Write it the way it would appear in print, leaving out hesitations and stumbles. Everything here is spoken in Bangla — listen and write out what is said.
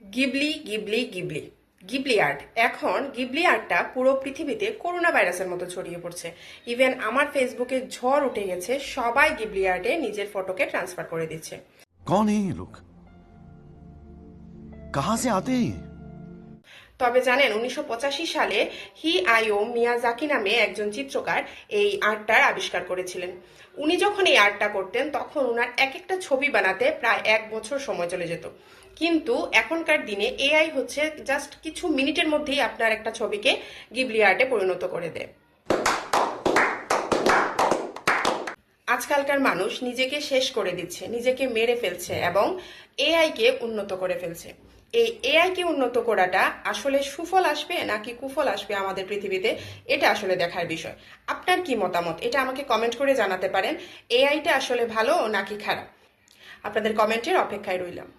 Ghibli Ghibli Ghibli Ghibli art. এখন গিবলি আর্টটা পুরো পৃথিবীতে করোনা ভাইরাসের মতো ছড়িয়ে পড়ছে। ইভেন আমার ফেসবুকে ঝড় উঠে গেছে, সবাই গিবলি আর্টে নিজের ফটোকে ট্রান্সফার করে দিচ্ছে। कौन है ये लोग? कहां से आते हैं ये? তবে জানেন 1985 সালে আইও মিয়াজাকি নামে একজন চিত্রকার এই আর্টটার আবিষ্কার করেছিলেন। উনি যখন এই আর্টটা করতেন তখন উনার এক একটা ছবি বানাতে প্রায় 1 বছর সময় চলে যেত। কিন্তু এখনকার দিনে এআই হচ্ছে জাস্ট কিছু মিনিটের মধ্যেই আপনার একটা ছবিকে গিবলি আর্টে পরিণত করে দেয়। আজকালকার মানুষ নিজেকে শেষ করে দিচ্ছে, নিজেকে মেরে ফেলছে এবং এআই কে উন্নত করে ফেলছে। এই এআই কে উন্নত করাটা আসলে সুফল আসবে নাকি কুফল আসবে আমাদের পৃথিবীতে, এটা আসলে দেখার বিষয়। আপনার কি মতামত, এটা আমাকে কমেন্ট করে জানাতে পারেন। এআইটা আসলে ভালো নাকি খারাপ? আপনাদের কমেন্টের অপেক্ষায় রইলাম।